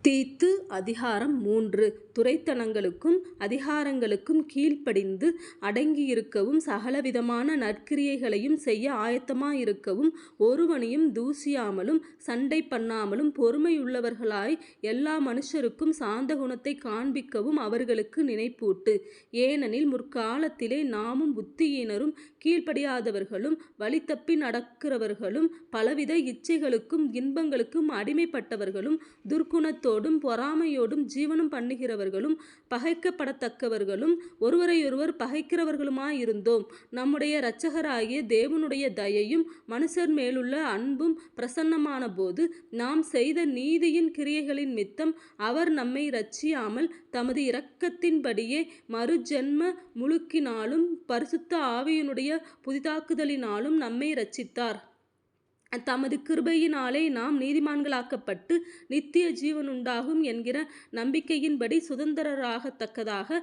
தீத்து அதிகாரம் 3. துரைத்தனங்களுக்கும் அதிகாரங்களுக்கும் கீழ்ப்படிந்து அடங்கியிருக்கவும் சகலவிதமான நற்கிரியைகளையும் செய்ய ஆயத்தமாயிருக்கவும் ஒருவனையும் தூசியாமலும் சண்டை பண்ணாமலும் பொறுமையுள்ளவர்களாய் எல்லா மனுஷருக்கும் சாந்த குணத்தை காண்பிக்கவும் அவர்களுக்கு நினைப்பூட்டு. ஏனெனில் முற்காலத்திலே நாமும் புத்தியீனரும் கீழ்ப்படியாதவர்களும் வழிதப்பி நடக்கிறவர்களும் பலவித இச்சைகளுக்கும் இன்பங்களுக்கும் அடிமைப்பட்டவர்களும் துர்க்குணத்தோடும் பொறாமையோடும் ஜீவனம் பண்ணுகிறவர்களும் பகைக்கப்படத்தக்கவர்களும் ஒருவரையொருவர் பகைக்கிறவர்களுமாயிருந்தோம். நம்முடைய இரட்சகராகிய தேவனுடைய தயையும் மனுஷர் மேலுள்ள அன்பும் பிரசன்னமான போது நாம் செய்த நீதியின் கிரியைகளின் நிமித்தம் அவர் நம்மை இரட்சியாமல் தமது இரக்கத்தின்படியே மறுஜென்ம முழுக்கினாலும் பரிசுத்த ஆவியினுடைய புதிதாக்குதலினாலும் நம்மை இரட்சித்தார். தமது கிருபையினாலே நாம் நீதிமான்களாக்கப்பட்டு நித்திய ஜீவனுண்டாகும் என்கிற நம்பிக்கையின்படி சுதந்திரராகத்தக்கதாக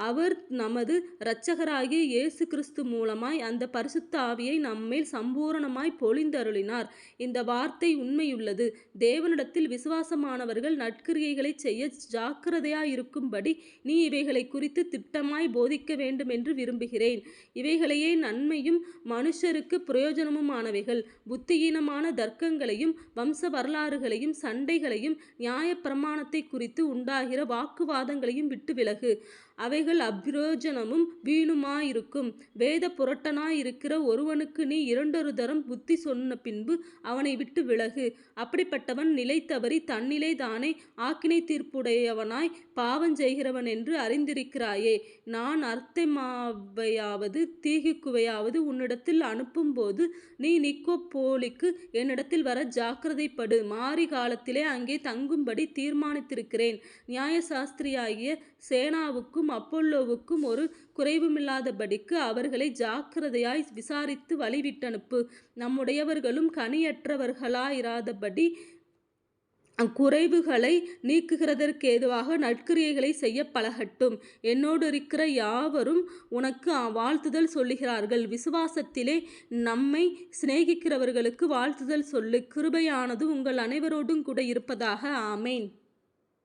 அவர் நமது இரட்சகராகிய இயேசு கிறிஸ்து மூலமாய் அந்த பரிசுத்த ஆவியை நம்மேல் சம்பூரணமாய் பொழிந்தருளினார். இந்த வார்த்தை உண்மையுள்ளது. தேவனிடத்தில் விசுவாசமானவர்கள் நற்கிரியைகளை செய்ய ஜாக்கிரதையாயிருக்கும்படி நீ இவைகளை குறித்து திட்டமாய் போதிக்க வேண்டும் என்று விரும்புகிறேன். இவைகளையே நன்மையும் மனுஷருக்கு பிரயோஜனமுமானவைகள். புத்தியீன தர்க்கங்களையும் வம்ச வரலாறுகளையும் சண்டைகளையும் நியாயப்பிரமாணத்தை குறித்து உண்டாகிற வாக்குவாதங்களையும் விட்டு விலகு. அவைகள் அப்பிரயோஜனமும் வீணுமாயிருக்கும். வேத புரட்டனாயிருக்கிற ஒருவனுக்கு நீ 2 தரம் புத்தி சொன்ன பின்பு அவனை விட்டு விலகு. அப்படிப்பட்டவன் நிலை தவறி தன்னிலே தானே ஆக்கினை தீர்ப்புடையவனாய் பாவம் செய்கிறவன் என்று அறிந்திருக்கிறாயே. நான் அர்த்தமாவையாவது தீகிக்குவையாவது உன்னிடத்தில் அனுப்பும் போது நீ நிக்கோப்போலிக்கு என்னிடத்தில் வர ஜாக்கிரதைப்படு. மாரி காலத்திலே அங்கே தங்கும்படி தீர்மானித்திருக்கிறேன். நியாயசாஸ்திரியாகிய சேனாவுக்கும் அப்பொல்லோவுக்கும் ஒரு குறைவுமில்லாதபடிக்கு அவர்களை ஜாக்கிரதையாய் விசாரித்து வழிவிட்டனுப்பு. நம்முடையவர்களும் கனியற்றவர்களாயிராதபடி குறைவுகளை நீக்குகிறதற்கேதுவாக நற்கிரியைகளை செய்ய பழகட்டும். என்னோடு இருக்கிற யாவரும் உனக்கு வாழ்த்துதல் சொல்லுகிறார்கள். விசுவாசத்திலே நம்மை சிநேகிக்கிறவர்களுக்கு வாழ்த்துதல் சொல்லு. கிருபையானது உங்கள் அனைவரோடும் கூட இருப்பதாக. ஆமேன்.